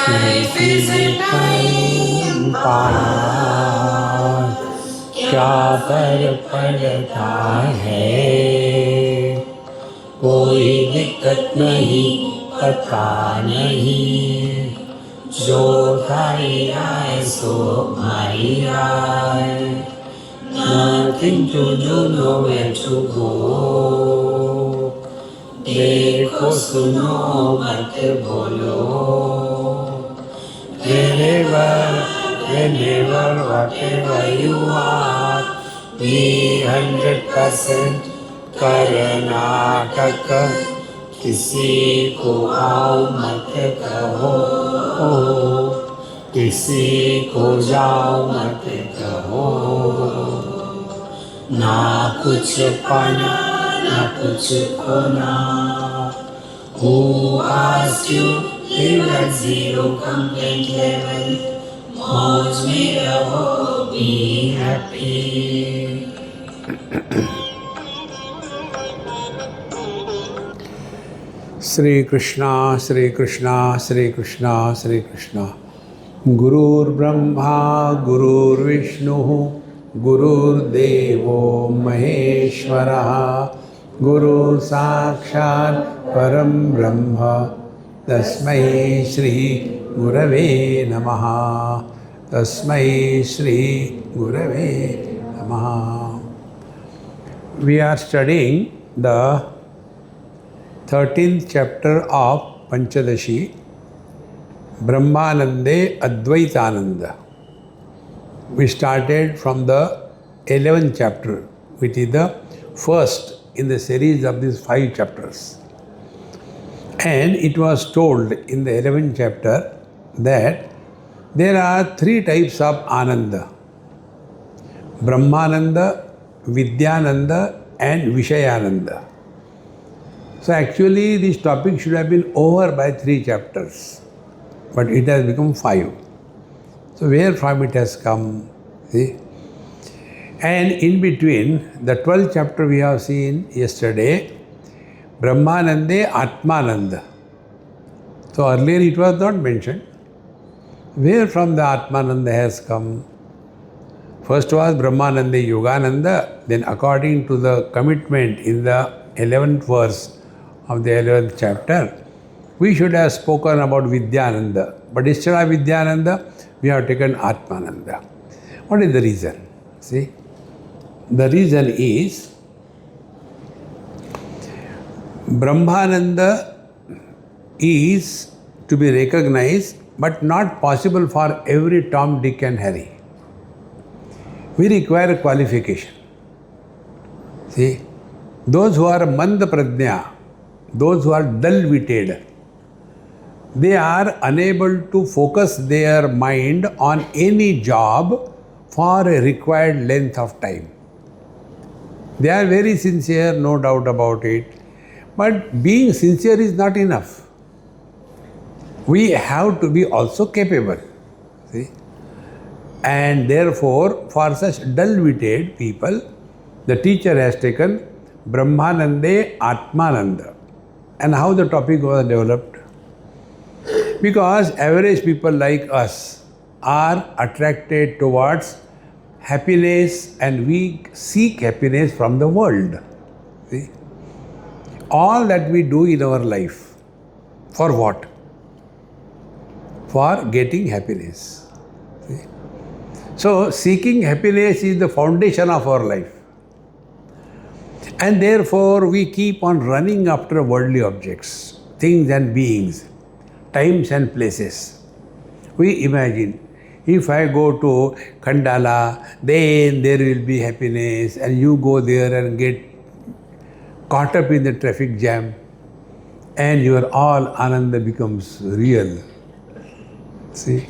Life is a time pass, क्या पर पड़ता है, कोई दिक्कत नहीं, पता नहीं, जो थाई आए सो भाई आए, nothing to do, nowhere to go, देखो सुनो मत बोलो, whenever, whatever you are, be 100% Karnataka, किसी को आओ मत कहो, किसी को जाओ मत कहो, ना कुछ पाना ना कुछ खोना, who asked you live at zero complaint level, मौज में रहो, be happy. Shri Krishna, Shri Krishna, Shri Krishna, Shri Krishna. Gurur Brahma, Gurur Vishnu, Gurur Devo Maheshwara, Guru Sakshat Param Brahma, Tasmai Shri Gurave Namaha, Tasmai Shri Gurave Namaha. We are studying the 13th chapter of Panchadashi, Brahmanande Advaitananda. We started from the 11th chapter, which is the first in the series of these 5 chapters. And it was told in the 11th chapter that there are 3 types of Ananda: Brahmananda, Vidyananda and Vishayananda. So actually this topic should have been over by 3 chapters, but it has become 5. So where from it has come? See? And in between, the 12th chapter we have seen yesterday, Brahmanande Atmananda. So earlier it was not mentioned. Where from the Atmananda has come? First was Brahmanande Yogananda, then according to the commitment in the 11th verse of the 11th chapter, we should have spoken about Vidyananda. But instead of Vidyananda, we have taken Atmananda. What is the reason? See, the reason is Brahmananda is to be recognized, but not possible for every Tom, Dick and Harry. We require a qualification. See, those who are Manda Pradnya, those who are dull-witted, they are unable to focus their mind on any job for a required length of time. They are very sincere, no doubt about it. But being sincere is not enough. We have to be also capable. See? And therefore, for such dull-witted people, the teacher has taken Brahmanande Atmananda. And how the topic was developed? Because average people like us are attracted towards happiness and we seek happiness from the world. See? All that we do in our life, for what? For getting happiness. See? So, seeking happiness is the foundation of our life. And therefore, we keep on running after worldly objects, things and beings, times and places. We imagine, if I go to Khandala, then there will be happiness, and you go there and get caught up in the traffic jam, and your all Ananda becomes real. See?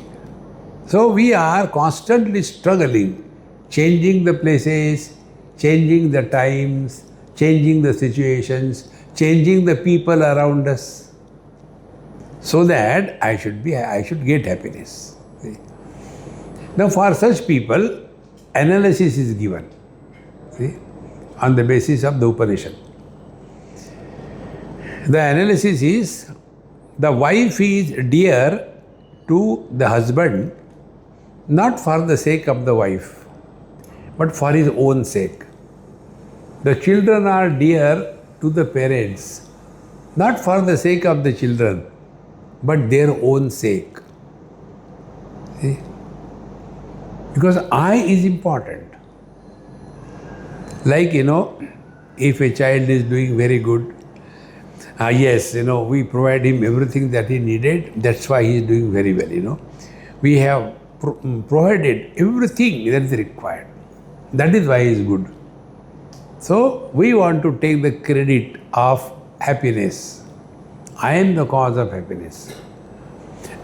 So we are constantly struggling, changing the places, changing the times, changing the situations, changing the people around us, so that I should get happiness. See? Now for such people, analysis is given, see, on the basis of the Upanishad. The analysis is, the wife is dear to the husband, not for the sake of the wife, but for his own sake. The children are dear to the parents, not for the sake of the children, but their own sake. See? Because I is important. Like, if a child is doing very good, yes, we provide him everything that he needed, that's why he is doing very well, We have provided everything that is required. That is why he is good. So, we want to take the credit of happiness. I am the cause of happiness.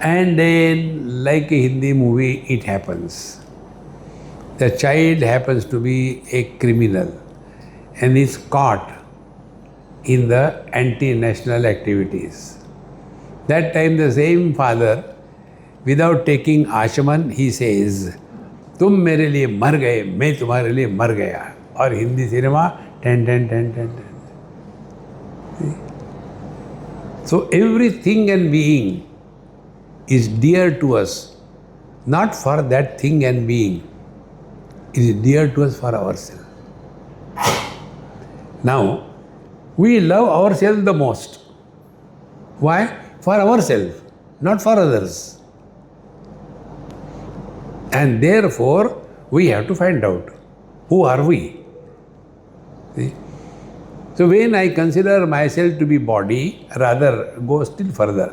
And then, like a Hindi movie, it happens. The child happens to be a criminal and is caught in the anti-national activities. That time the same father, without taking Ashman, he says, तुम मेरे लिए मर गए, मैं तुम्हारे लिए मर गया. और Hindi cinema 10. So everything and being is dear to us, not for that thing and being. It is dear to us for ourselves. Now, we love ourselves the most. Why? For ourselves, not for others. And therefore, we have to find out, who are we? See? So when I consider myself to be body, rather go still further.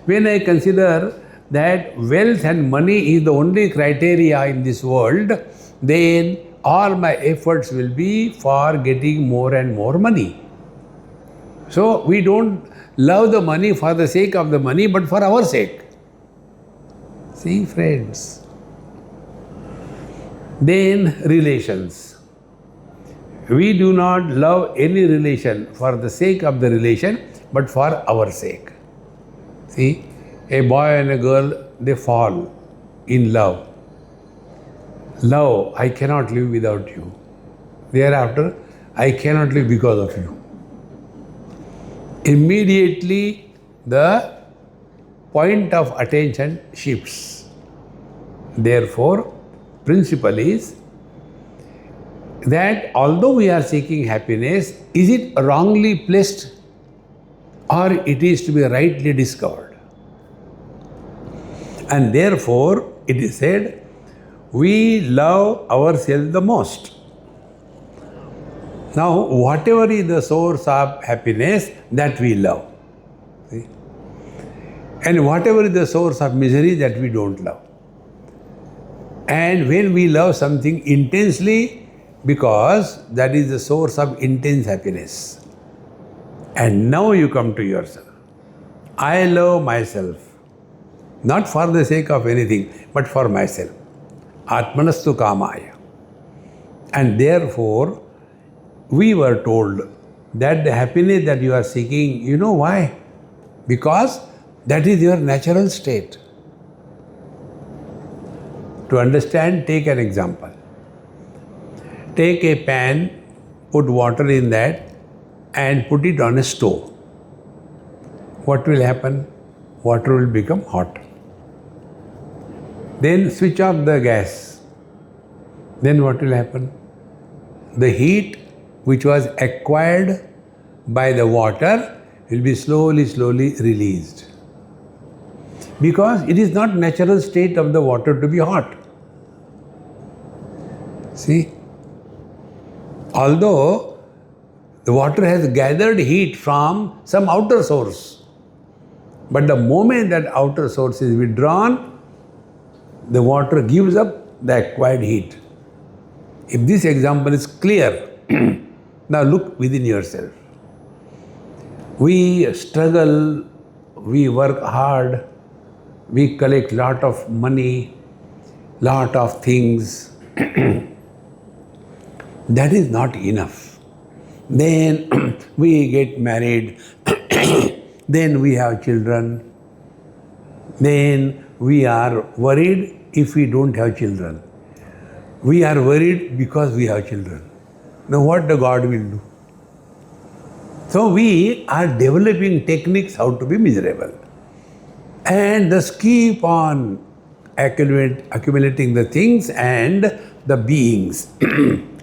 When I consider that wealth and money is the only criteria in this world, then all my efforts will be for getting more and more money. So we don't love the money for the sake of the money, but for our sake. See, friends. Then relations. We do not love any relation for the sake of the relation, but for our sake. See, a boy and a girl, they fall in love. Love, I cannot live without you. Thereafter, I cannot live because of you. Immediately, the point of attention shifts. Therefore, principle is that although we are seeking happiness, is it wrongly placed or it is to be rightly discovered? And therefore, it is said, we love ourselves the most. Now, whatever is the source of happiness, that we love. See? And whatever is the source of misery, that we don't love. And when we love something intensely, because that is the source of intense happiness. And now you come to yourself. I love myself, not for the sake of anything, but for myself. Atmanastu kamaya. And therefore, we were told that the happiness that you are seeking, you know why? Because that is your natural state. To understand, take an example. Take a pan, put water in that, and put it on a stove. What will happen? Water will become hot. Then switch off the gas. Then what will happen? The heat which was acquired by the water will be slowly released. Because it is not natural state of the water to be hot. See? Although the water has gathered heat from some outer source, but the moment that outer source is withdrawn, the water gives up the acquired heat. If this example is clear, now look within yourself. We struggle, we work hard, we collect lot of money, lot of things. That is not enough. Then we get married, then we have children, then we are worried if we don't have children. We are worried because we have children. Now what the God will do? So we are developing techniques how to be miserable. And thus keep on accumulating the things and the beings.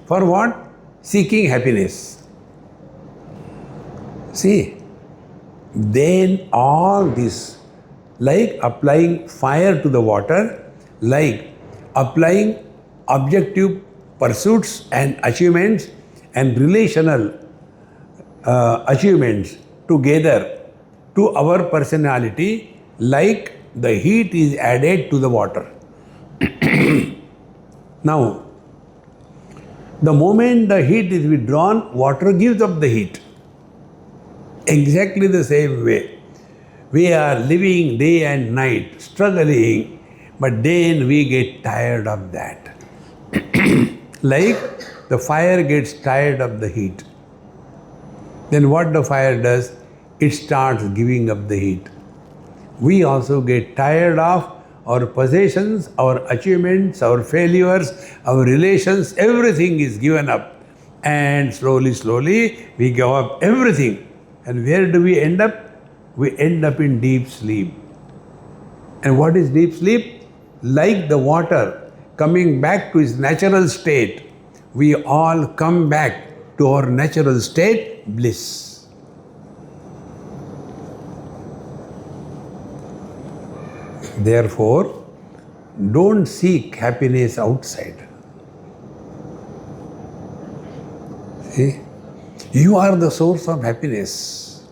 For what? Seeking happiness. See, then all this, like applying fire to the water, like applying objective pursuits and achievements and relational achievements together to our personality, like the heat is added to the water. Now, the moment the heat is withdrawn, water gives up the heat. Exactly the same way. We are living day and night, struggling, but then we get tired of that. Like the fire gets tired of the heat. Then what the fire does? It starts giving up the heat. We also get tired of our possessions, our achievements, our failures, our relations, everything is given up. And slowly, we give up everything. And where do we end up? We end up in deep sleep. And what is deep sleep? Like the water coming back to its natural state, we all come back to our natural state, bliss. Therefore, don't seek happiness outside. See? You are the source of happiness.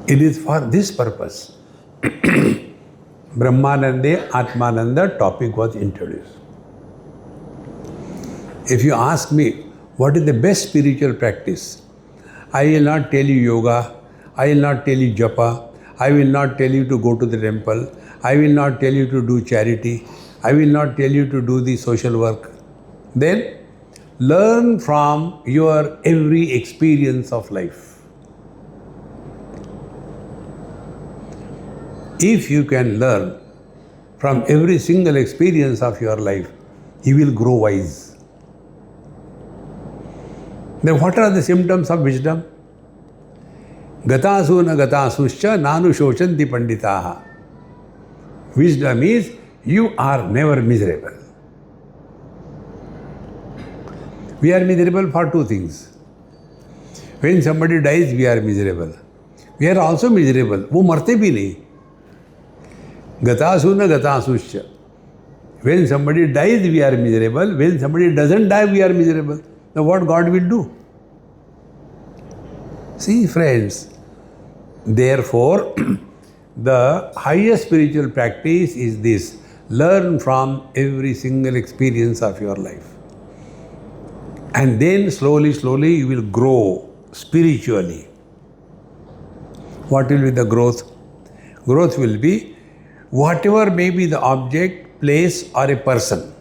It is for this purpose. Brahmanande, Atmananda topic was introduced. If you ask me, what is the best spiritual practice? I will not tell you yoga, I will not tell you japa, I will not tell you to go to the temple, I will not tell you to do charity, I will not tell you to do the social work. Then, learn from your every experience of life. If you can learn from every single experience of your life, you will grow wise. Then what are the symptoms of wisdom? Gatasu na gatasuscha nanu shochanti panditaha. Wisdom is, you are never miserable. We are miserable for two things. When somebody dies, we are miserable. We are also miserable. वो मरते भी नहीं. Gatasu na gatasuscha. When somebody dies, we are miserable. When somebody doesn't die, we are miserable. Now what God will do? See, friends, therefore, the highest spiritual practice is this. Learn from every single experience of your life. And then slowly you will grow spiritually. What will be the growth? Growth will be whatever may be the object, place or a person.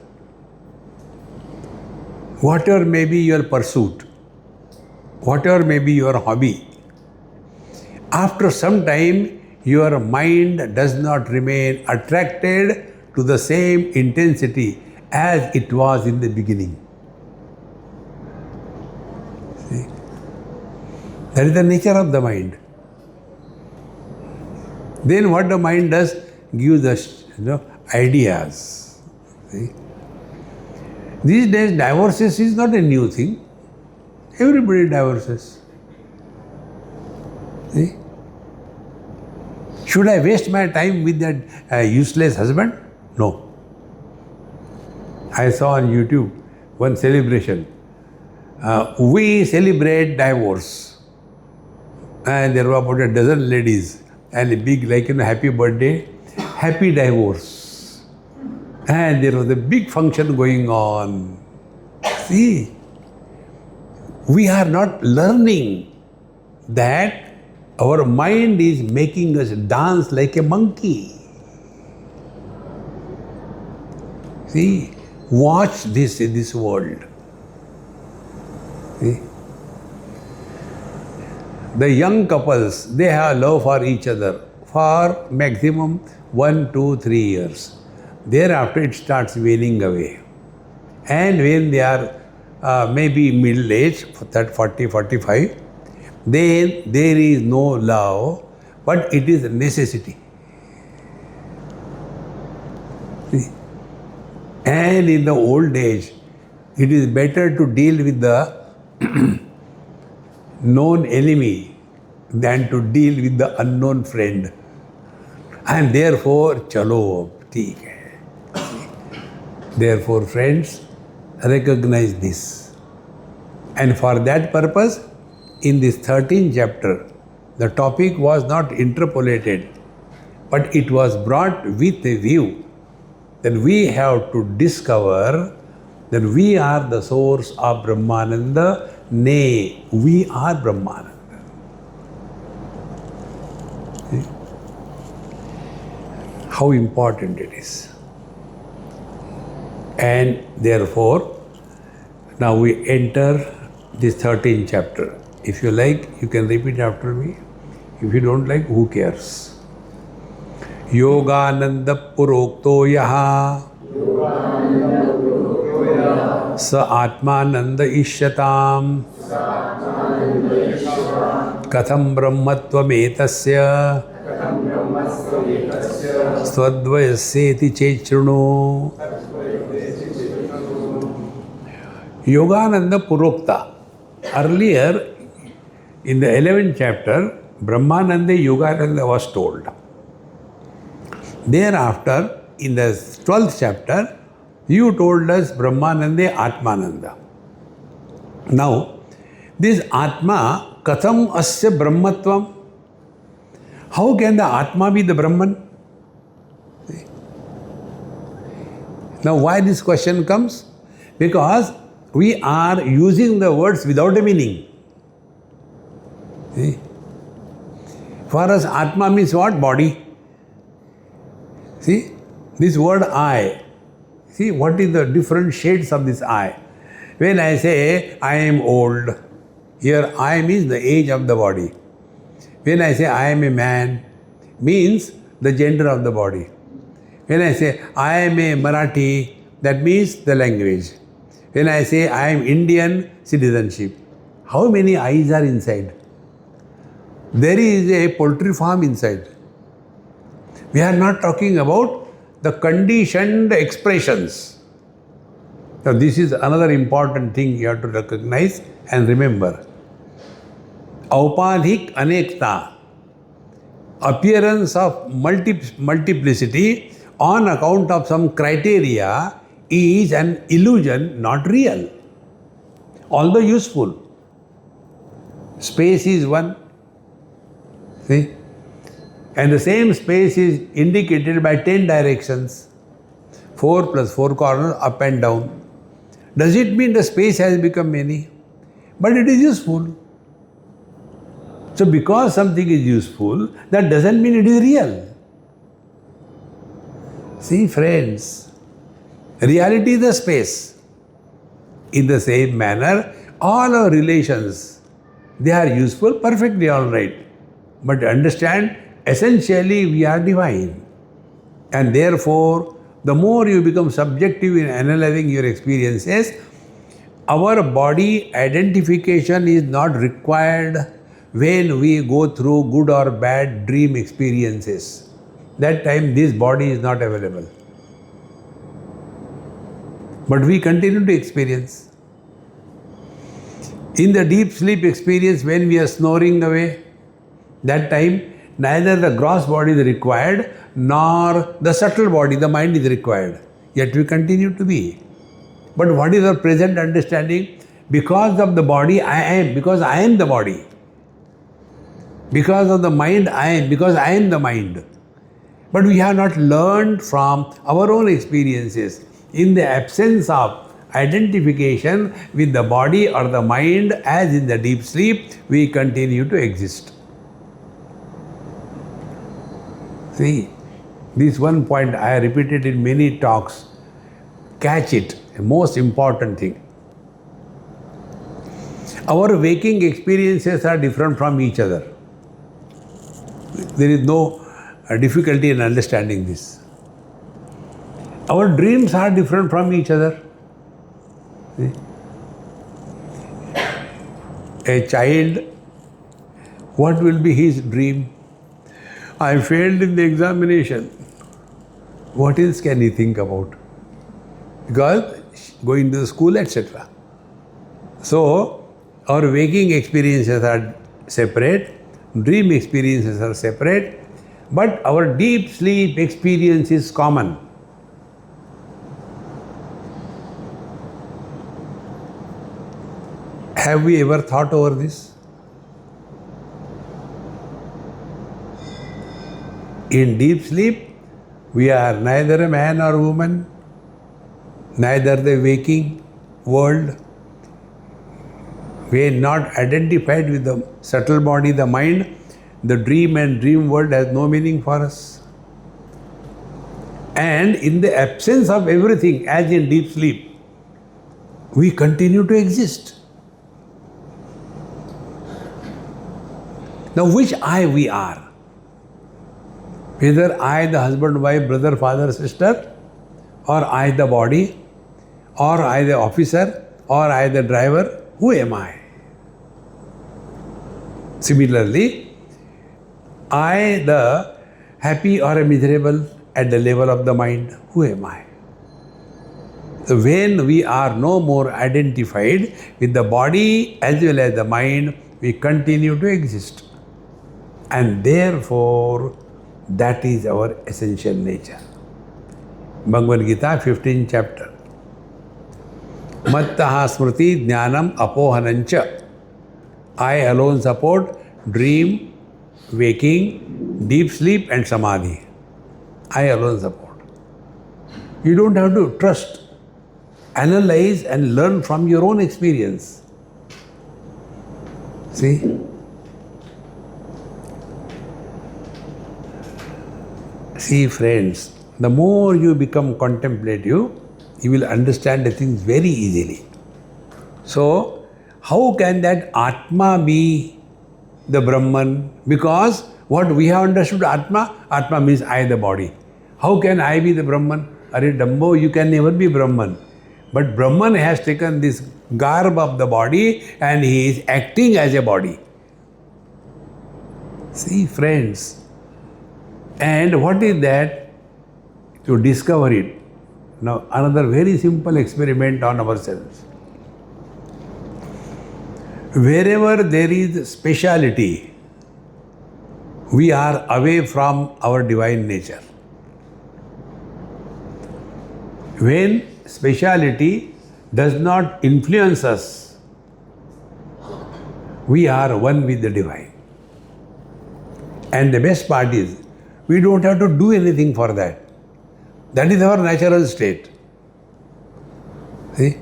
Whatever may be your pursuit, whatever may be your hobby, after some time, your mind does not remain attracted to the same intensity as it was in the beginning. See? That is the nature of the mind. Then what the mind does? Gives us ideas. See? These days, divorces is not a new thing. Everybody divorces. See? Should I waste my time with that useless husband? No. I saw on YouTube one celebration. We celebrate divorce. And there were about a dozen ladies and a big, happy birthday, happy divorce. And there was a big function going on. See, we are not learning that our mind is making us dance like a monkey. See, watch this in this world. See? The young couples, they have love for each other for maximum 1, 2, 3 years. Thereafter, it starts waning away. And when they are maybe middle age, 40, 45, then there is no love, but it is a necessity. See? And in the old age, it is better to deal with the known enemy than to deal with the unknown friend. And therefore, chalo, theek hai. Therefore, friends, recognize this. And for that purpose, in this 13th chapter, the topic was not interpolated, but it was brought with a view that we have to discover that we are the source of Brahmananda, nay, we are Brahmananda. See? How important it is. And therefore, now we enter this 13th chapter. If you like, you can repeat after me. If you don't like, who cares? Yogananda Purokto Yaha Sa Atmananda Ishyatam Katham Brahmatvam Etasya Swadvayasyeti Chechruno. Yogananda Purokta. Earlier, in the 11th chapter, Brahmananda Yogananda was told. Thereafter, in the 12th chapter, you told us Brahmananda Atmananda. Now, this Atma, Katham Asya Brahmatvam. How can the Atma be the Brahman? Now, why this question comes? Because we are using the words without a meaning. See? For us, Atma means what? Body. See? This word I. See, what is the different shades of this I? When I say, I am old, here I means the age of the body. When I say, I am a man, means the gender of the body. When I say, I am a Marathi, that means the language. When I say, I am Indian, citizenship. How many eyes are inside? There is a poultry farm inside. We are not talking about the conditioned expressions. Now, this is another important thing you have to recognize and remember. Aupadhik anekta, appearance of multiplicity on account of some criteria is an illusion, not real, although useful. Space is one. See? And the same space is indicated by 10 directions. 4 plus 4 corners, up and down. Does it mean the space has become many? But it is useful. So because something is useful, that doesn't mean it is real. See, friends, reality is the space. In the same manner, all our relations, they are useful, perfectly all right. But understand, essentially we are divine. And therefore, the more you become subjective in analyzing your experiences, our body identification is not required when we go through good or bad dream experiences. That time this body is not available. But we continue to experience. In the deep sleep experience, when we are snoring away, that time neither the gross body is required nor the subtle body, the mind is required. Yet we continue to be. But what is our present understanding? Because of the body, I am, because I am the body. Because of the mind, I am, because I am the mind. But we have not learned from our own experiences. In the absence of identification with the body or the mind, as in the deep sleep, we continue to exist. See, this one point I repeated in many talks. Catch it, the most important thing. Our waking experiences are different from each other. There is no difficulty in understanding this. Our dreams are different from each other. See? A child, what will be his dream? I failed in the examination. What else can he think about? Because going to the school, etc. So, our waking experiences are separate, dream experiences are separate, but our deep sleep experience is common. Have we ever thought over this? In deep sleep, we are neither a man or woman, neither the waking world. We are not identified with the subtle body, the mind. The dream and dream world has no meaning for us. And in the absence of everything, as in deep sleep, we continue to exist. Now, which I we are? Whether I, the husband, wife, brother, father, sister, or I, the body, or I, the officer, or I, the driver, who am I? Similarly, I, the happy or a miserable at the level of the mind, who am I? So when we are no more identified with the body as well as the mind, we continue to exist. And therefore, that is our essential nature. Bhagavad Gita, 15th chapter. Mattaha smriti jnanam apohanancha. I alone support dream, waking, deep sleep and samadhi. I alone support. You don't have to trust, analyze and learn from your own experience. See? See, friends, the more you become contemplative, you will understand the things very easily. So, how can that Atma be the Brahman? Because what we have understood Atma, Atma means I, the body. How can I be the Brahman? Are Dambo, you can never be Brahman. But Brahman has taken this garb of the body and he is acting as a body. See, friends. And what is that? To discover it. Now, another very simple experiment on ourselves. Wherever there is speciality, we are away from our divine nature. When speciality does not influence us, we are one with the divine. And the best part is, we don't have to do anything for that. That is our natural state. See?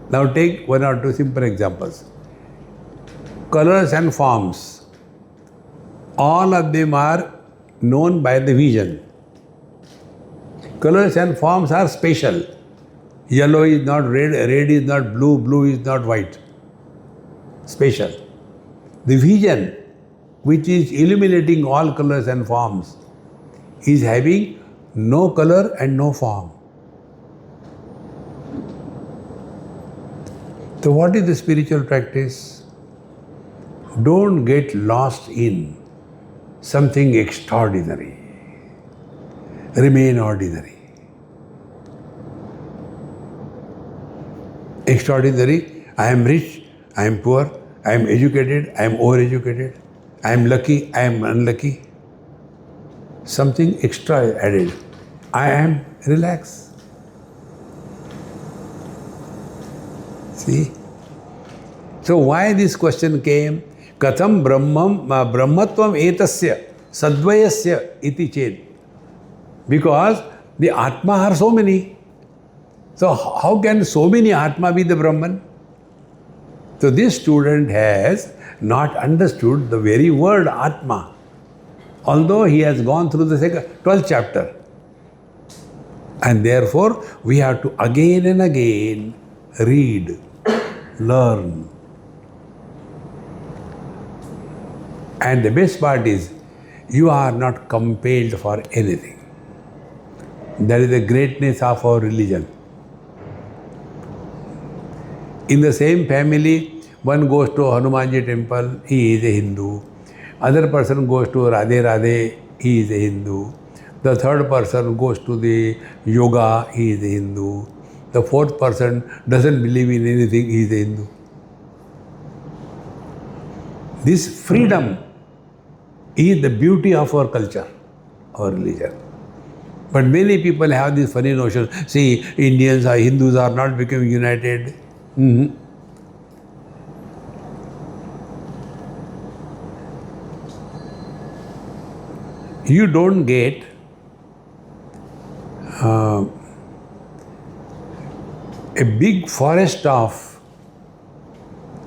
Now take one or two simple examples. Colors and forms. All of them are known by the vision. Colors and forms are spatial. Yellow is not red, red is not blue, blue is not white. Spatial. The vision, which is illuminating all colors and forms, is having no color and no form. So what is the spiritual practice? Don't get lost in something extraordinary. Remain ordinary. Extraordinary, I am rich, I am poor, I am educated, I am overeducated, I am lucky, I am unlucky. Something extra added. I am relaxed. See? So why this question came? Katham brahmatvam etasya sadvayasya iti ched. Because the Atma are so many. So how can so many Atma be the Brahman? So this student has not understood the very word Atma. Although he has gone through the 12th chapter. And therefore, we have to again and again read, learn. And the best part is, you are not compelled for anything. That is the greatness of our religion. In the same family, one goes to Hanumanji temple, he is a Hindu. Other person goes to Radhe Radhe, he is a Hindu. The third person goes to the yoga, he is a Hindu. The fourth person doesn't believe in anything, he is a Hindu. This freedom is the beauty of our culture, our religion. But many people have this funny notion, see, Indians or Hindus are not becoming united. You don't get a big forest of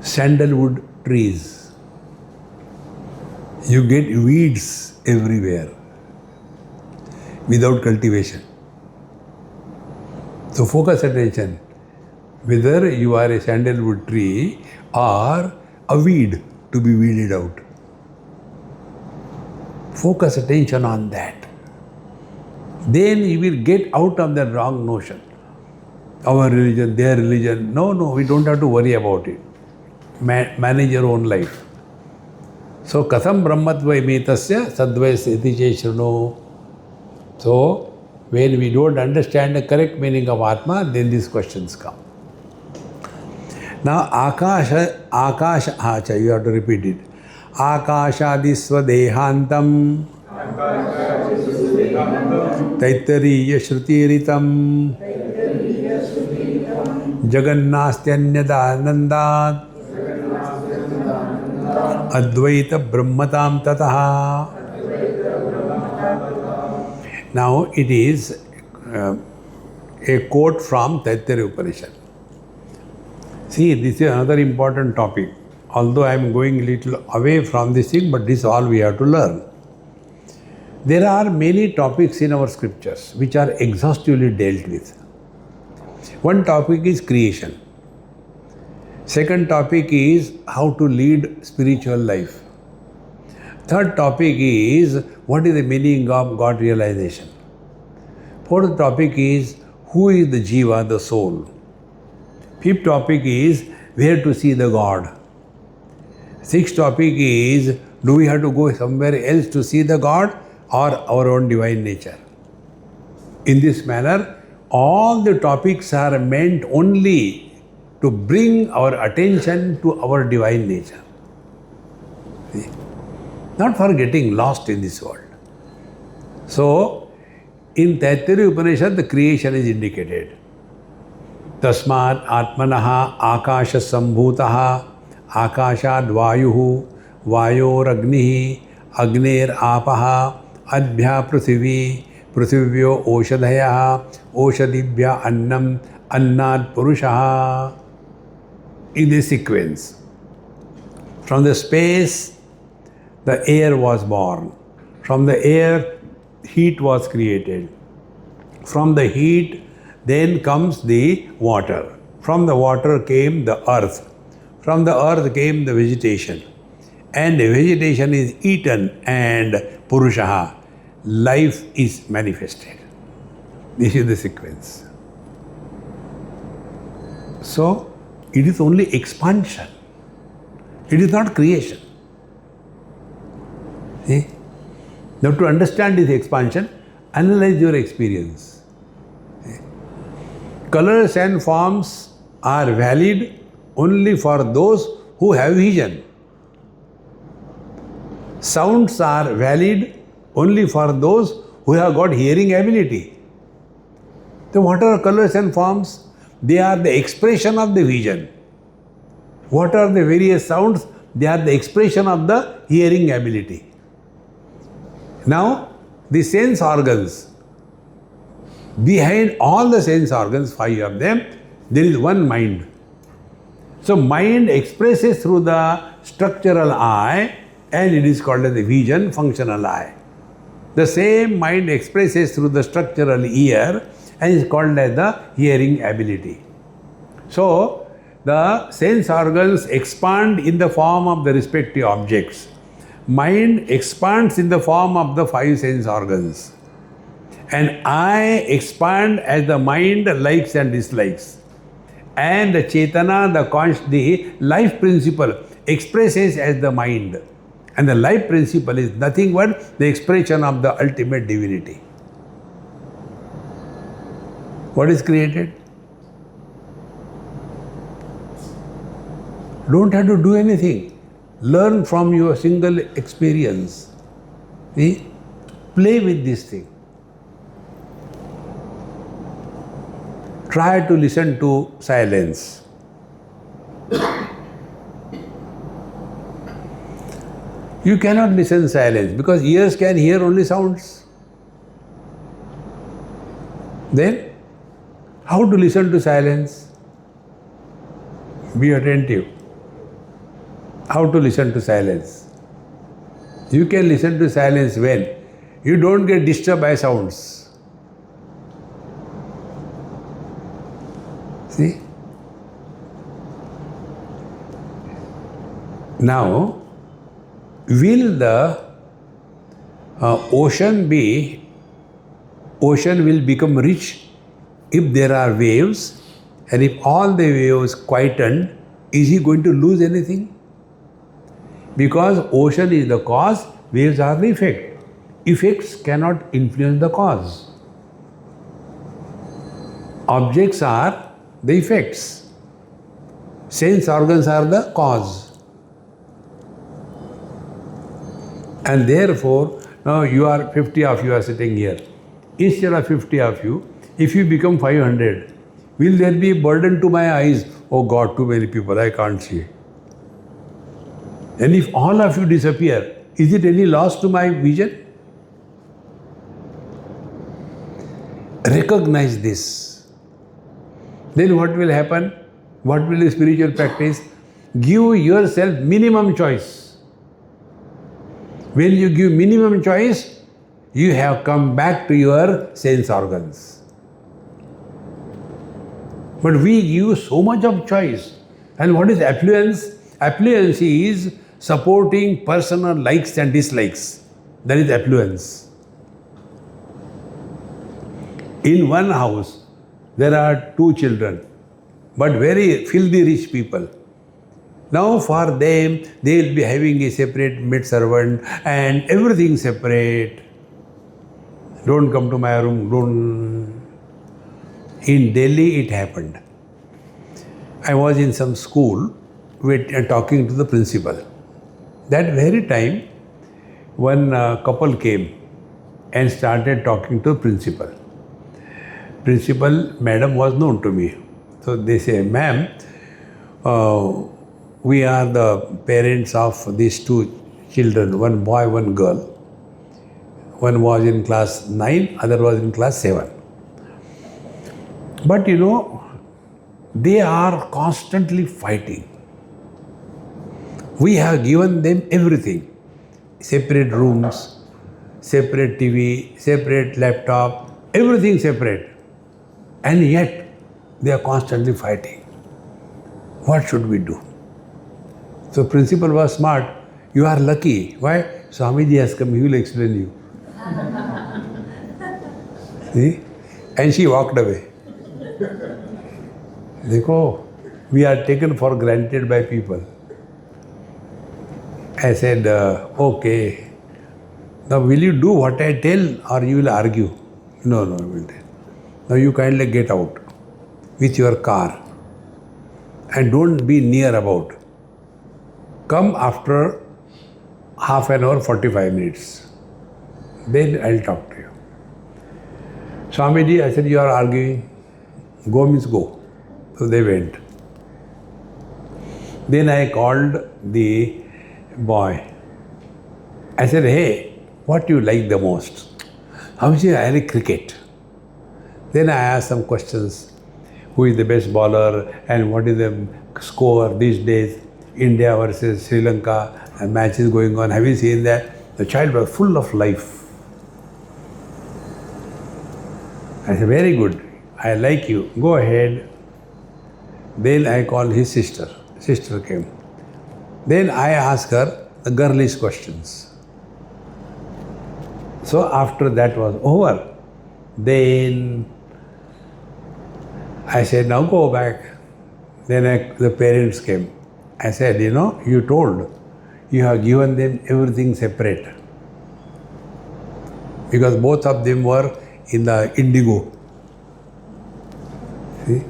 sandalwood trees. You get weeds everywhere without cultivation. So focus attention whether you are a sandalwood tree or a weed to be weeded out. Focus attention on that. Then you will get out of that wrong notion. Our religion, their religion. No, we don't have to worry about it. Manage your own life. So, katham brahmatvai metasya sadvaiseti cheshruno. So, when we don't understand the correct meaning of Atma, then these questions come. Now, you have to repeat it. Akashadisva dehantam Taittariya Shrutiritam Jagannastyanyadanandat Advaita Brahmatam Tataha. Now it is a quote from Taittariya Upanishad. See, this is another important topic. Although I am going a little away from this thing, but this is all we have to learn. There are many topics in our scriptures which are exhaustively dealt with. One topic is creation. Second topic is how to lead spiritual life. Third topic is what is the meaning of God realization. Fourth topic is who is the jiva, the soul. Fifth topic is where to see the God. Sixth topic is, do we have to go somewhere else to see the God or our own divine nature? In this manner, all the topics are meant only to bring our attention to our divine nature. See? Not for getting lost in this world. So, in Taittariya Upanishad, the creation is indicated. Tasmat Atmanaha Akasha Sambhutaha Akashad Vayuhu Vayor Agnihi Agner Apaha Adbhya Prithvi Prithivyo Oshadhaya Oshadibhya Annam Annad Purushaha. In this sequence, from the space, the air was born. From the air, heat was created. From the heat, then comes the water. From the water came the earth. From the earth came the vegetation. And the vegetation is eaten and Purushaha, life is manifested. This is the sequence. So, it is only expansion. It is not creation. See? Now to understand this expansion, analyze your experience. See? Colors and forms are valid only for those who have vision. Sounds are valid only for those who have got hearing ability. So what are colors and forms? They are the expression of the vision. What are the various sounds? They are the expression of the hearing ability. Now, the sense organs. Behind all the sense organs, 5 of them, there is one mind. So, mind expresses through the structural eye and it is called as the vision functional eye. The same mind expresses through the structural ear and is called as the hearing ability. So, the sense organs expand in the form of the respective objects. Mind expands in the form of the 5 sense organs. And eye expand as the mind likes and dislikes. And the Chetana, the life principle, expresses as the mind. And the life principle is nothing but the expression of the ultimate divinity. What is created? Don't have to do anything. Learn from your single experience. See? Play with this thing. Try to listen to silence. You cannot listen silence because ears can hear only sounds. Then, how to listen to silence? Be attentive. How to listen to silence? You can listen to silence when you don't get disturbed by sounds. See? Now, will the ocean will become rich if there are waves, and if all the waves quieten, is he going to lose anything? Because ocean is the cause, waves are the effect. Effects cannot influence the cause. Objects are the effects. Sense organs are the cause. And therefore, now you are 50 of you are sitting here. Instead of 50 of you, if you become 500, will there be a burden to my eyes? Oh God, too many people, I can't see. And if all of you disappear, is it any loss to my vision? Recognize this. Then what will happen? What will the spiritual practice? Give yourself minimum choice. When you give minimum choice, you have come back to your sense organs. But we give so much of choice. And what is affluence? Affluence is supporting personal likes and dislikes. That is affluence. In one house, there are 2 children, but very filthy rich people. Now for them, they will be having a separate maid servant and everything separate. Don't come to my room, don't. In Delhi it happened. I was in some school talking to the principal. That very time, one couple came and started talking to the principal. Principal madam was known to me. So they say, ma'am, we are the parents of these 2 children, one boy, one girl. One was in class 9, other was in class 7. But they are constantly fighting. We have given them everything. Separate rooms, separate TV, separate laptop, everything separate. And yet, they are constantly fighting. What should we do? So principal was smart. You are lucky. Why? Swamiji has come, he will explain you. See? And she walked away. Dekho, we are taken for granted by people. I said, okay. Now will you do what I tell or you will argue? No, I will tell. Now you kindly get out with your car and don't be near about. Come after half an hour, 45 minutes. Then I'll talk to you. Swamiji, I said, you are arguing. Go means go. So they went. Then I called the boy. I said, hey, what do you like the most? Swamiji, I like cricket. Then I asked some questions. Who is the best bowler and what is the score these days? India versus Sri Lanka, a match is going on. Have you seen that? The child was full of life. I said, very good. I like you. Go ahead. Then I called his sister. Sister came. Then I asked her the girlish questions. So after that was over, then I said, now go back. Then the parents came. I said, you told you have given them everything separate. Because both of them were in the indigo. See?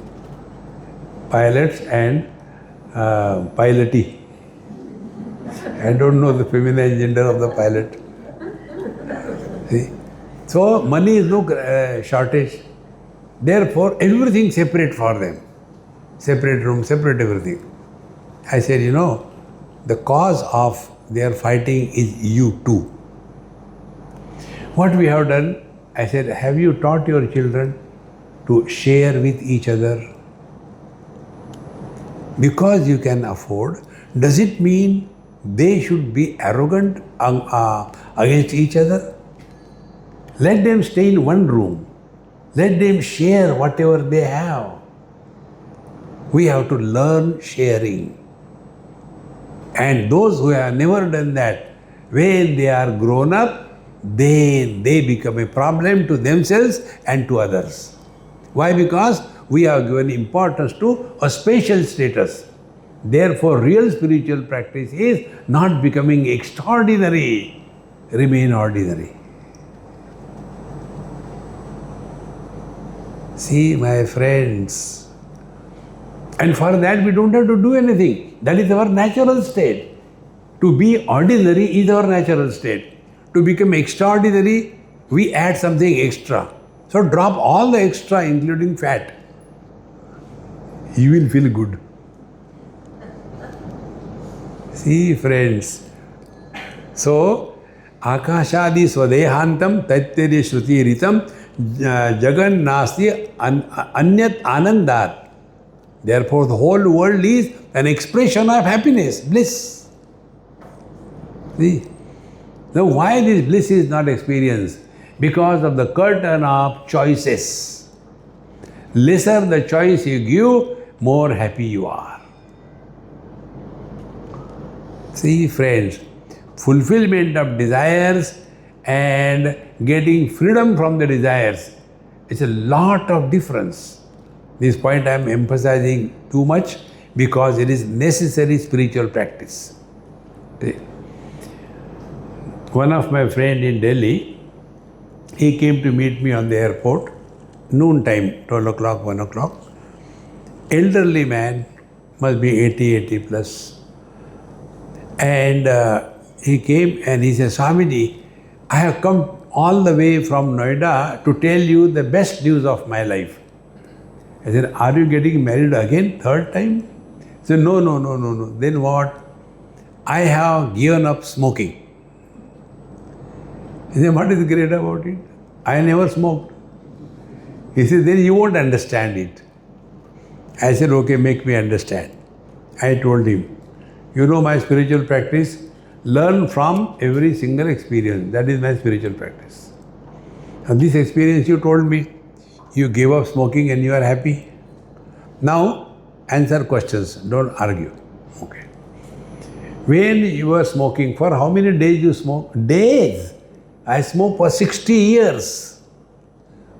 Pilots and pilotee. I don't know the feminine gender of the pilot. See? So money is no shortage. Therefore, everything separate for them. Separate room, separate everything. I said, the cause of their fighting is you too. What we have done, I said, have you taught your children to share with each other? Because you can afford, does it mean they should be arrogant against each other? Let them stay in one room. Let them share whatever they have. We have to learn sharing. And those who have never done that, when they are grown up, then they become a problem to themselves and to others. Why? Because we have given importance to a special status. Therefore, real spiritual practice is not becoming extraordinary, remain ordinary. See, my friends, and for that we don't have to do anything. That is our natural state. To be ordinary is our natural state. To become extraordinary, we add something extra. So drop all the extra, including fat. You will feel good. See, friends. So, Akashadi Swadehantam Taitiri Shruti Ritam Jagan Nasti Anyat Anandat. Therefore, the whole world is an expression of happiness, bliss. See? Now, why this bliss is not experienced? Because of the curtain of choices. Lesser the choice you give, more happy you are. See, friends, fulfillment of desires and getting freedom from the desires is a lot of difference. This point I am emphasizing too much because it is necessary spiritual practice. One of my friends in Delhi, he came to meet me on the airport, noon time, 12 o'clock, 1 o'clock. Elderly man, must be 80 plus. And he came and he said, Swamiji, I have come all the way from Noida to tell you the best news of my life. I said, are you getting married again, third time? He said, no. Then what? I have given up smoking. He said, what is great about it? I never smoked. He said, then you won't understand it. I said, okay, make me understand. I told him, you know my spiritual practice? Learn from every single experience. That is my spiritual practice. And this experience you told me, you gave up smoking and you are happy. Now, answer questions, don't argue. Okay. When you were smoking, for how many days you smoke? Days. I smoked for 60 years.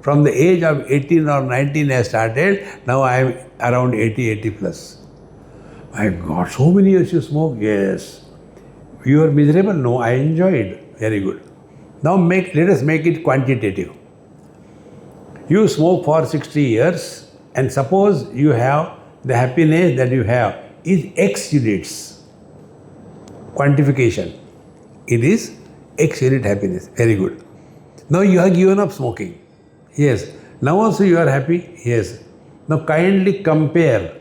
From the age of 18 or 19 I started, now I am around 80 plus. My God, so many years you smoke? Yes. You are miserable? No, I enjoyed. Very good. Now let us make it quantitative. You smoke for 60 years and suppose you have the happiness that you have is X units. Quantification. It is X unit happiness. Very good. Now you have given up smoking. Yes. Now also you are happy? Yes. Now kindly compare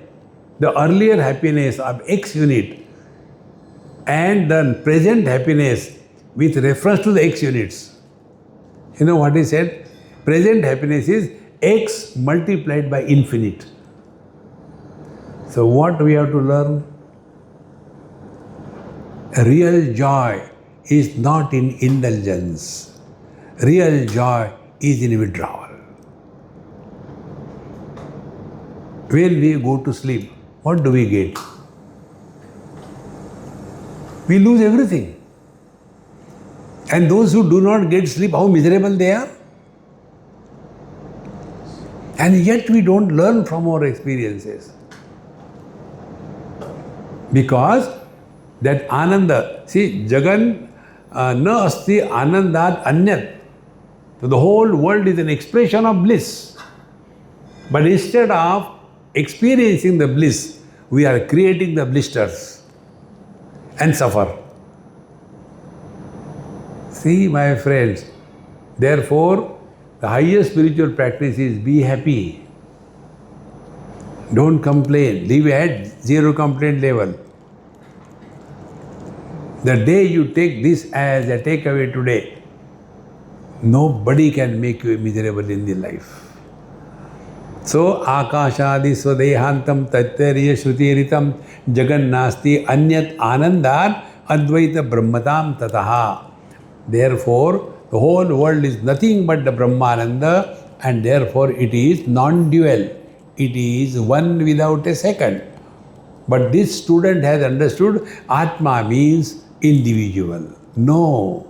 the earlier happiness of X unit and the present happiness with reference to the X units. You know what he said? Present happiness is X multiplied by infinite. So what we have to learn? Real joy is not in indulgence. Real joy is in withdrawal. When we go to sleep, what do we get? We lose everything. And those who do not get sleep, how miserable they are. And yet we don't learn from our experiences. Because That Ananda, see, Jagan na asti Anandat Anyat. So the whole world is an expression of bliss. But instead of experiencing the bliss, we are creating the blisters and suffer. See, my friends, therefore, the highest spiritual practice is be happy. Don't complain. Live at zero complaint level. The day you take this as a takeaway today, nobody can make you miserable in the life. So, Akashadi Swadehantam Tattarya Shrutiritam Jagannasti Anyat Anandan Advaita Brahmatam Tataha. Therefore, the whole world is nothing but the Brahmananda, and therefore it is non-dual. It is one without a second. But this student has understood Atma means individual. No.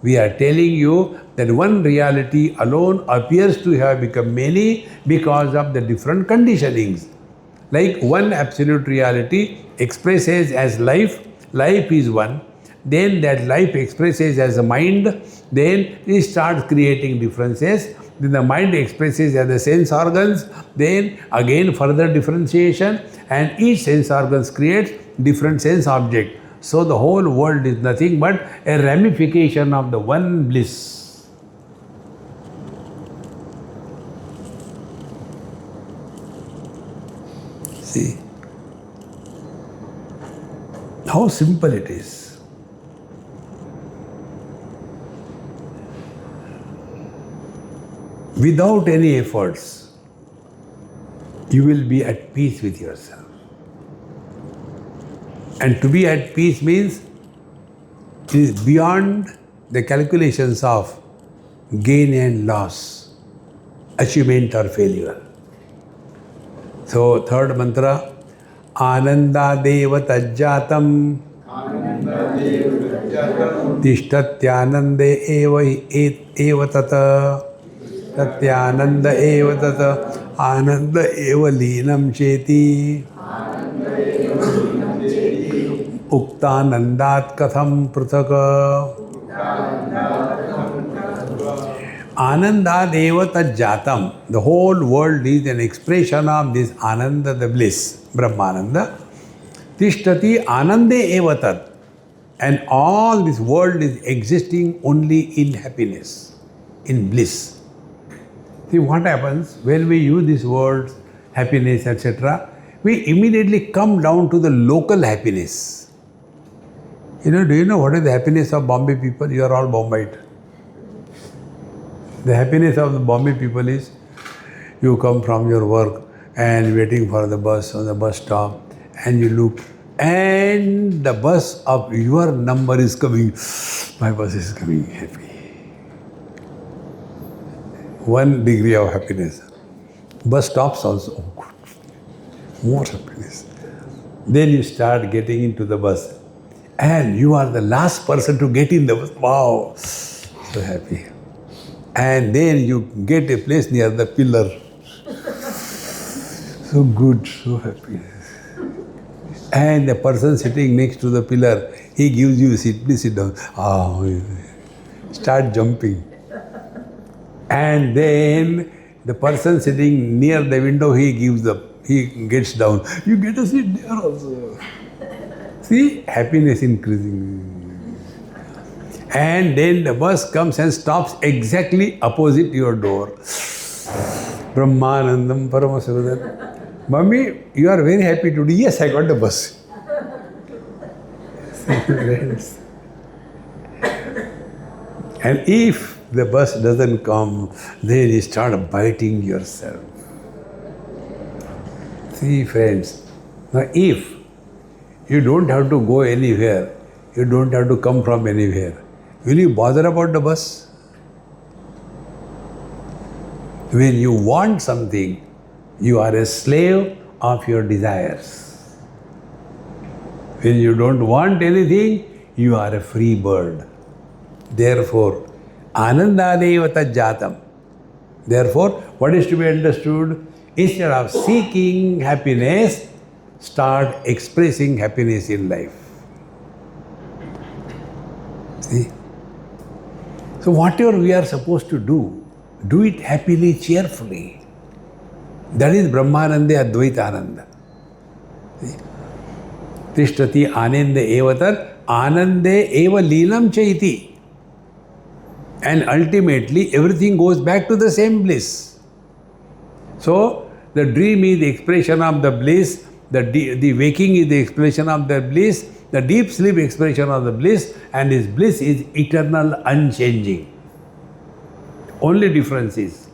We are telling you that one reality alone appears to have become many because of the different conditionings. Like one absolute reality expresses as life, life is one. Then that life expresses as a mind, then it starts creating differences. Then the mind expresses as the sense organs, then again further differentiation, and each sense organs creates different sense object. So the whole world is nothing but a ramification of the one bliss. See how simple it is. Without any efforts, you will be at peace with yourself. And to be at peace means it is beyond the calculations of gain and loss, achievement or failure. So, third mantra, Ananda Deva Tajjatam Tishtatyanande Eva Tata Tatyananda Eva Tata Ananda Eva Leenam Cheti Uktanandat Katham Prataka Ananda Deva Tajjatam. The whole world is an expression of this Ananda, the bliss, Brahmananda. Tishtati Anande Eva Tat. And all this world is existing only in happiness, in bliss. See what happens when we use these words, happiness, etc., we immediately come down to the local happiness. Do you know what is the happiness of Bombay people? You are all Bombayite. The happiness of the Bombay people is you come from your work and waiting for the bus on the bus stop, and you look and the bus of your number is coming. My bus is coming, happy. 1 degree of happiness. Bus stops also. Oh, good. More happiness. Then you start getting into the bus and you are the last person to get in the bus. Wow, so happy. And then you get a place near the pillar. So good, so happy. And the person sitting next to the pillar, he gives you a seat, please sit down. Start jumping. And then the person sitting near the window, he gets down. You get a seat there also. See, happiness increasing. And then the bus comes and stops exactly opposite your door. Brahmanandam Paramasavadana. Mummy, you are very happy today. Yes, I got the bus. And if the bus doesn't come, then you start biting yourself. See, friends, now if you don't have to go anywhere, you don't have to come from anywhere, will you bother about the bus? When you want something, you are a slave of your desires. When you don't want anything, you are a free bird. Therefore, Anandadeva Tajjatam. Therefore, what is to be understood? Instead of seeking happiness, start expressing happiness in life. See? So whatever we are supposed to do it happily, cheerfully. That is Brahmananda Advaitananda. Tishtati anande evatar anande eva leelam chaiti. And ultimately everything goes back to the same bliss. So the dream is the expression of the bliss, the waking is the expression of the bliss, the deep sleep expression of the bliss, and this bliss is eternal, unchanging. Only difference is,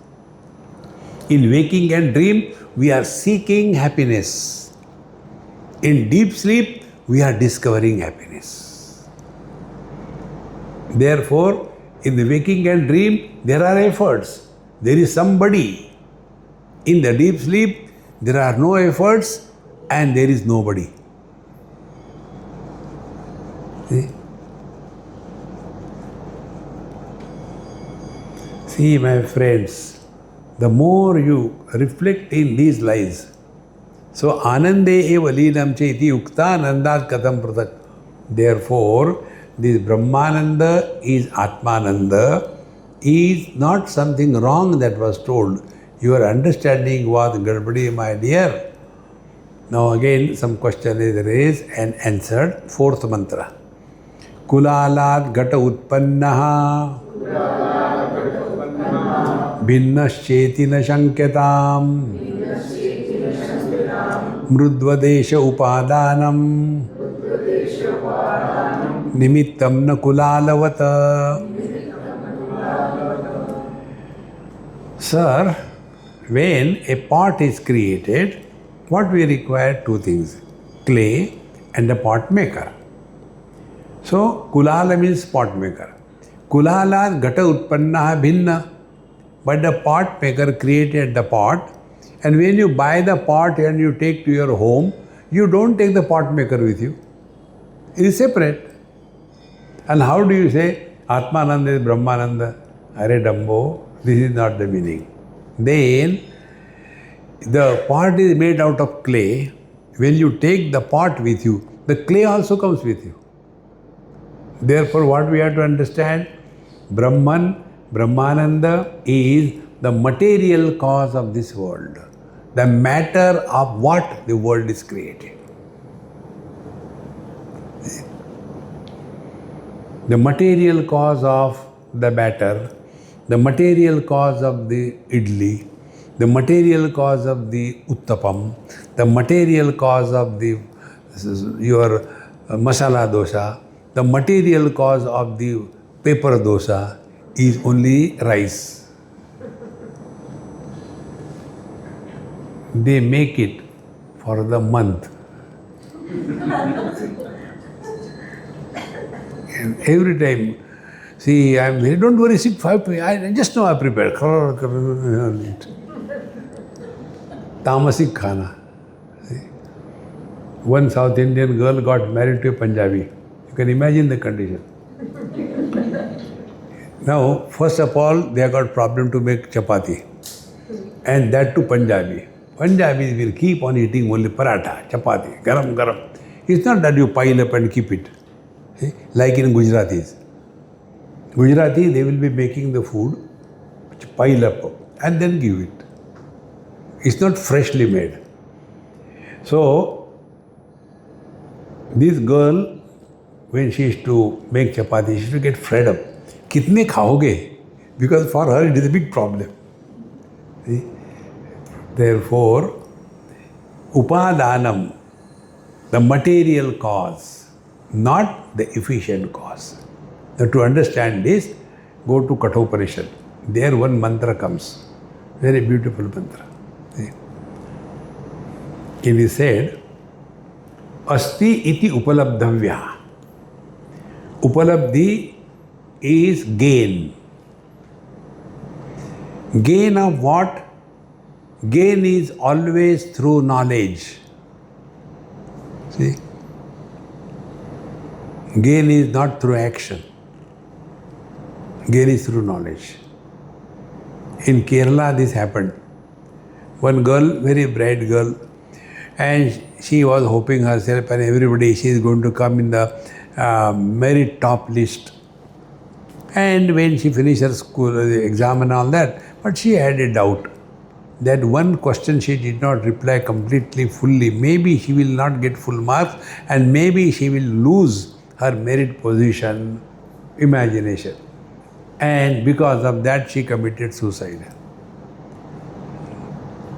in waking and dream, we are seeking happiness. In deep sleep, we are discovering happiness. Therefore, in the waking and dream, there are efforts. There is somebody. In the deep sleep, there are no efforts and there is nobody. See? See, my friends, the more you reflect in these lies, so anande eva leelam chaiti ukta nandat katham pratak. Therefore, this Brahmananda is Atmananda, is not something wrong that was told. Your understanding was Garbadi, my dear. Now again some question is raised and answered. Fourth mantra. Kulalat gata utpannaha भिन्नश्चेति न शङ्क्यताम् मृद्वदेश उपादानं निमित्तं न कुलालवत. Sir, when a pot is created, what we require? Two things, clay and a pot maker. So, kulala means pot maker. Kulala gata utpanna bhinna. But the pot maker created the pot, and when you buy the pot and you take to your home, you don't take the pot maker with you. It is separate. And how do you say Atmananda is Brahmananda? Are Dambo, this is not the meaning. Then the pot is made out of clay. When you take the pot with you, the clay also comes with you. Therefore, what we have to understand, Brahmananda is the material cause of this world, the matter of what the world is created. The material cause of the batter, the material cause of the idli, the material cause of the uttapam, the material cause of your masala dosa, the material cause of the paper dosa is only rice. They make it for the month. And every time, see, I'm here, don't worry, sit 5 minutes, I just know I prepared. Tamasic khana. See? One South Indian girl got married to a Punjabi. You can imagine the condition. Now, first of all, they have got problem to make chapati. And that too Punjabi. Punjabis will keep on eating only paratha, chapati, garam, garam. It's not that you pile up and keep it. See? Like in Gujaratis. Gujarati, they will be making the food, pile up and then give it. It's not freshly made. So, this girl, when she used to make chapati, she used to get fed up. Kitne khaoge? Because for her it is a big problem. See? Therefore, upadanam, the material cause, not the efficient cause. Now to understand this, go to Kathopanishad. There one mantra comes. Very beautiful mantra. See? It is said, Asti iti upalabdhavya. Upalabdhi is gain. Gain of what? Gain is always through knowledge. See? Gain is not through action. Gain is through knowledge. In Kerala, this happened. One girl, very bright girl, and she was hoping herself and everybody, she is going to come in the merit top list And when she finished her school exam and all that, but she had a doubt that one question she did not reply completely, fully. Maybe she will not get full marks and maybe she will lose her merit position, imagination. And because of that, she committed suicide.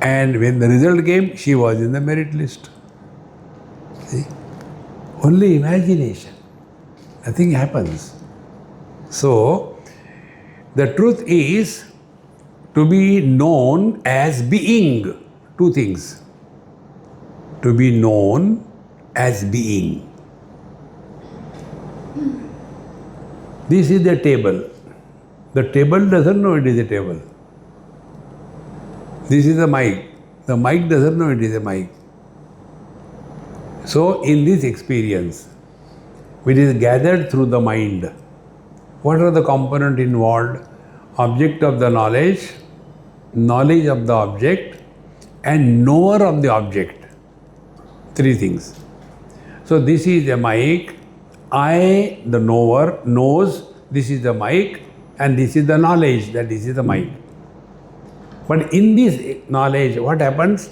And when the result came, she was in the merit list. See? Only imagination. Nothing happens. So, the truth is to be known as being. Two things. To be known as being. This is the table. The table doesn't know it is a table. This is the mic. The mic doesn't know it is a mic. So, in this experience, which is gathered through the mind, what are the components involved? Object of the knowledge, knowledge of the object, and knower of the object. Three things. So, this is a mic. I, the knower, knows this is the mic, and this is the knowledge that this is the mic. But in this knowledge, what happens?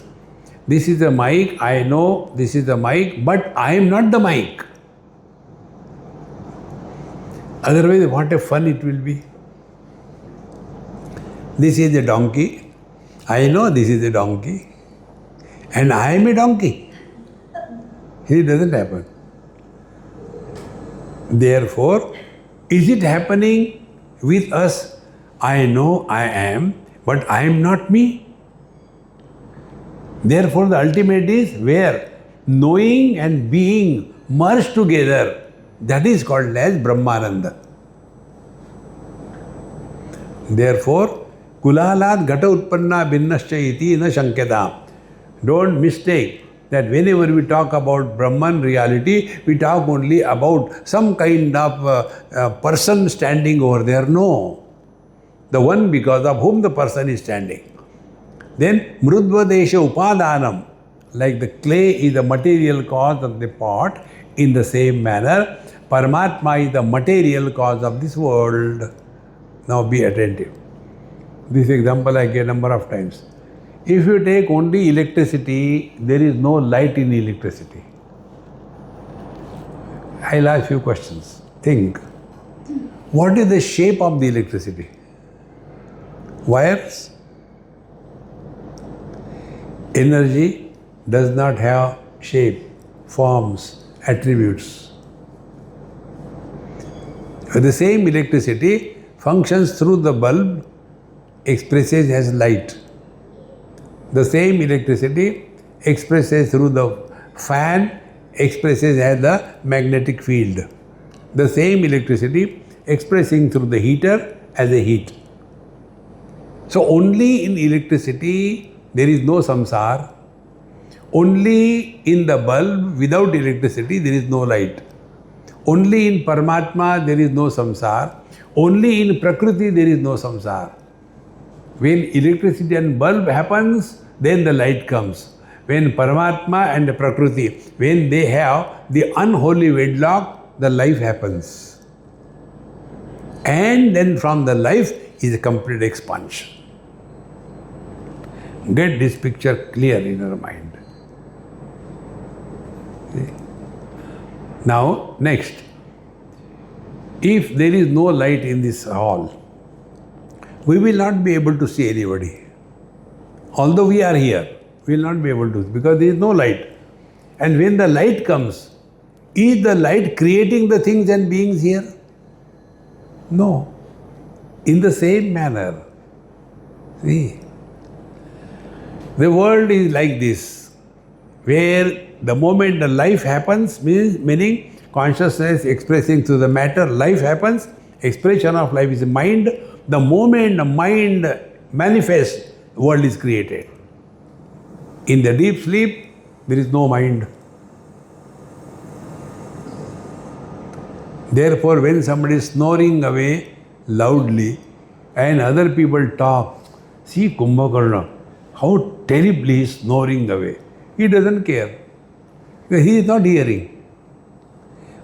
This is the mic, I know this is the mic, but I am not the mic. Otherwise, what a fun it will be. This is a donkey. I know this is a donkey. And I am a donkey. It doesn't happen. Therefore, is it happening with us? I know I am, but I am not me. Therefore, the ultimate is where knowing and being merge together. That is called as Brahmananda. Therefore, Kulalat Gata Utpanna Binnascha iti na Shanketa. Don't mistake that whenever we talk about Brahman reality, we talk only about some kind of person standing over there. No. The one because of whom the person is standing. Then Mrudvadesha Upadanam, like the clay is the material cause of the pot, in the same manner, Paramatma is the material cause of this world. Now be attentive. This example I gave a number of times. If you take only electricity, there is no light in electricity. I'll ask you questions. Think. What is the shape of the electricity? Wires? Energy does not have shape, forms, attributes. The same electricity functions through the bulb, expresses as light. The same electricity expresses through the fan, expresses as the magnetic field. The same electricity expressing through the heater as a heat. So only in electricity there is no samsara. Only in the bulb without electricity there is no light. Only in Paramatma there is no samsara. Only in Prakriti there is no samsara. When electricity and bulb happens, then the light comes. When Paramatma and Prakriti, when they have the unholy wedlock, the life happens. And then from the life is a complete expansion. Get this picture clear in your mind. See? Now, next. If there is no light in this hall, we will not be able to see anybody. Although we are here, we will not be able to, because there is no light. And when the light comes, is the light creating the things and beings here? No. In the same manner. See? The world is like this, where the moment the life happens, meaning consciousness expressing through the matter, life happens, expression of life is mind. The moment the mind manifests, the world is created. In the deep sleep, there is no mind. Therefore, when somebody is snoring away loudly and other people talk, see Kumbhakarna, how terribly he is snoring away. He doesn't care. He is not hearing.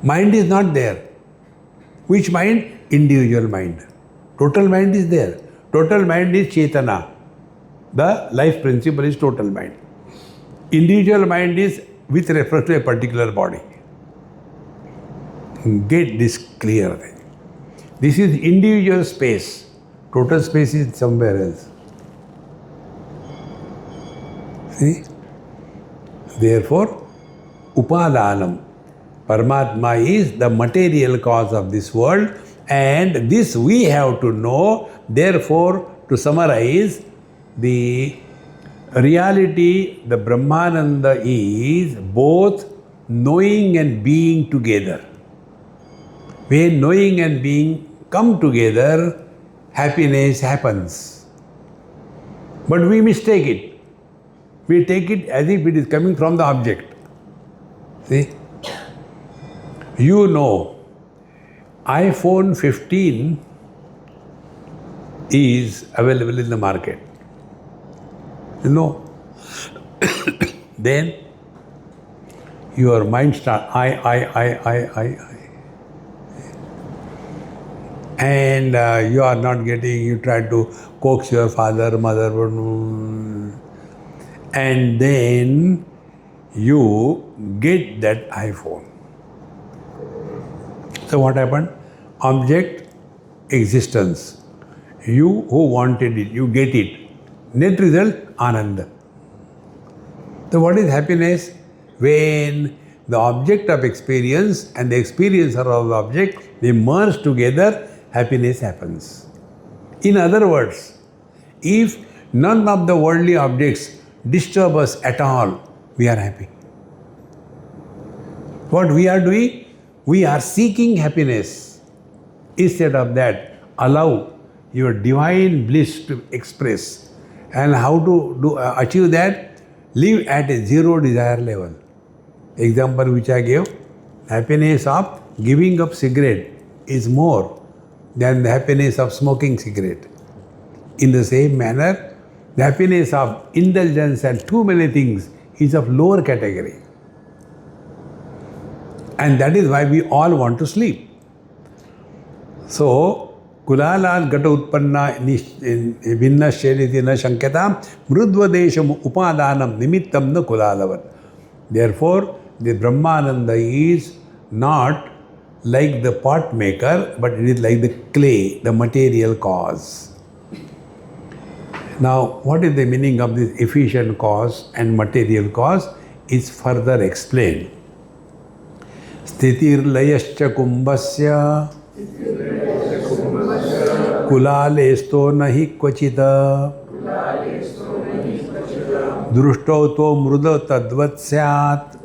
Mind is not there. Which mind? Individual mind. Total mind is there. Total mind is Chetana. The life principle is total mind. Individual mind is with reference to a particular body. Get this clear. This is individual space. Total space is somewhere else. See? Therefore, Upadanam. Paramatma is the material cause of this world, and this we have to know. Therefore, to summarize, the reality, the Brahmananda is both knowing and being together. When knowing and being come together, happiness happens. But we mistake it. We take it as if it is coming from the object. See? You know, iPhone 15 is available in the market. You know. Then your mind starts, I. And you are not getting, you try to coax your father, mother, and then you get that iPhone. So what happened? Object, existence. You who wanted it, you get it. Net result, Ananda. So what is happiness? When the object of experience and the experiencer of the object, they merge together, happiness happens. In other words, if none of the worldly objects disturb us at all, we are happy. What we are doing? We are seeking happiness. Instead of that, allow your divine bliss to express. And how to achieve that? Live at a zero desire level. Example which I gave, happiness of giving up cigarette is more than the happiness of smoking cigarette. In the same manner, the happiness of indulgence and too many things is of lower category. And that is why we all want to sleep. So, Kulalal gata utpanna vinna sheliti na shankatam mrudvadesham upadanam nimittam na kulalavat. Therefore, the Brahmananda is not like the pot maker, but it is like the clay, the material cause. Now, what is the meaning of this efficient cause and material cause is further explained. Stitir layascha kumbhasya kulalesto nahi kvachita drushto to mruda tadvat syat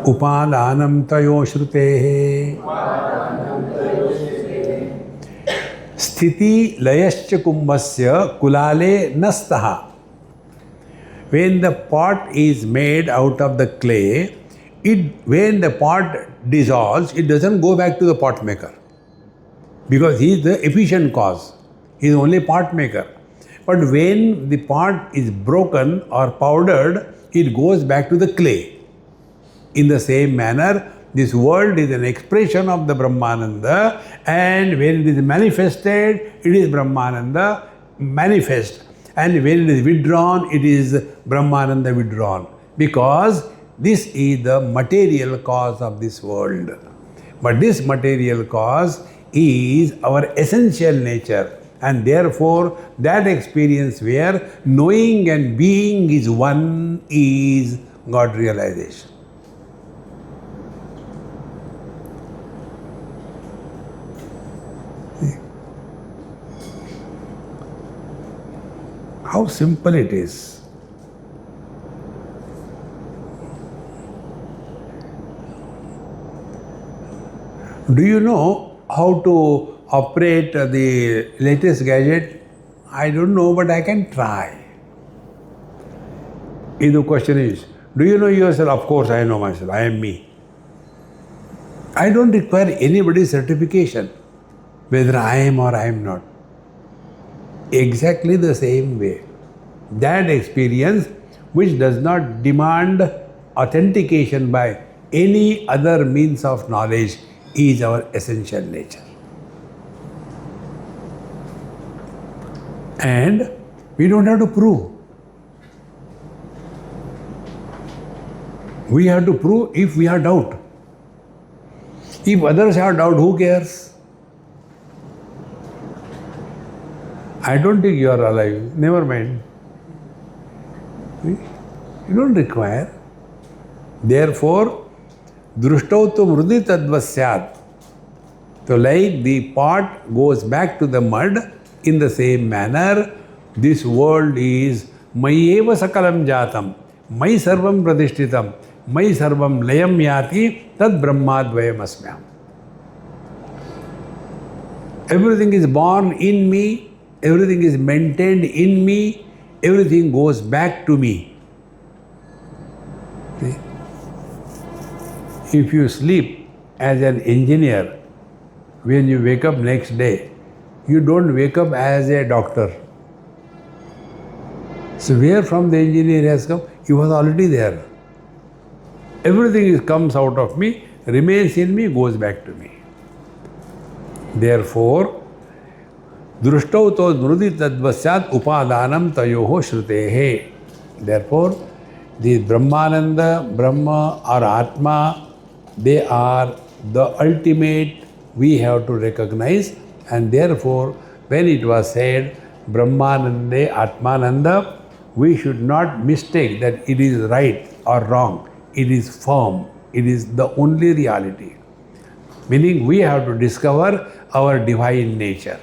upadanam tayo shrutehe. Sthiti layascha kumbhasya kulale nastaha. When the pot is made out of the clay, when the pot dissolves, it doesn't go back to the pot maker. Because he is the efficient cause. He is only pot maker. But when the pot is broken or powdered, it goes back to the clay. In the same manner, this world is an expression of the Brahmananda, and when it is manifested, it is Brahmananda manifest. And when it is withdrawn, it is Brahmananda withdrawn. Because this is the material cause of this world. But this material cause is our essential nature. And therefore, that experience where knowing and being is one is God realization. How simple it is. Do you know how to operate the latest gadget? I don't know, but I can try. If the question is, do you know yourself? Of course I know myself. I am me. I don't require anybody's certification, whether I am or I am not. Exactly the same way. That experience which does not demand authentication by any other means of knowledge is our essential nature. And we don't have to prove. We have to prove if we have doubt. If others have doubt, who cares? I don't think you are alive. Never mind. You don't require. Therefore, društau tu mrudi tadvasyat. So like the pot goes back to the mud, in the same manner, this world is mayeva sakalam jatam, mai sarvam pradishtitam, mai sarvam layam yati, tad brahmadvayam asmyam. Everything is born in me, everything is maintained in me, everything goes back to me. See? If you sleep as an engineer, when you wake up next day, you don't wake up as a doctor. So where from the engineer has come? He was already there. Everything comes out of me, remains in me, goes back to me. Therefore, društau to mrudi tadvasyat upadanam tayoho shrutehe. Therefore, the Brahmananda, Brahma or Atma, they are the ultimate we have to recognize, and therefore, when it was said Brahmanande, Atmananda, we should not mistake that it is right or wrong. It is firm. It is the only reality. Meaning we have to discover our divine nature.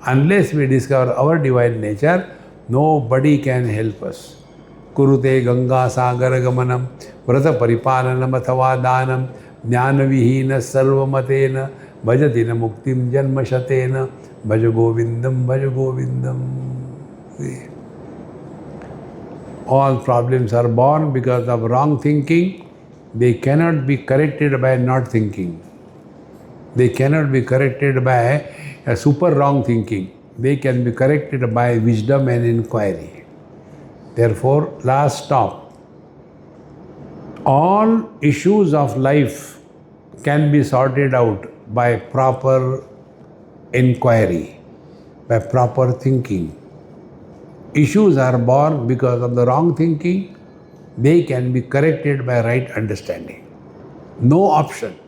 Unless we discover our divine nature, nobody can help us. Kurute Ganga Sagara Gamanam, Vrata Paripalanam Athava Danam, Jnana Vihina Sarvamatena, Bhajatina Muktim Janma Shatena, Bhaja Govindam, Bhaja Govindam. See? All problems are born because of wrong thinking. They cannot be corrected by not thinking. They cannot be corrected by a super wrong thinking. They can be corrected by wisdom and inquiry. Therefore, last stop. All issues of life can be sorted out by proper inquiry, by proper thinking. Issues are born because of the wrong thinking. They can be corrected by right understanding. No option.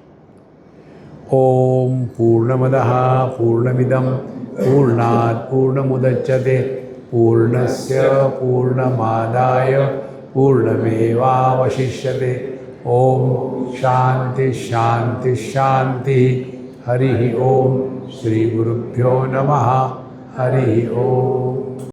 Om Purnamadaha Purnamidam Purnat Purnamudachyate Purnasya Purnamadaya Purnameva Vashishyate. Om Shanti Shanti Shanti. Harihi Om. Shri Gurubhyo Namaha. Harihi Om.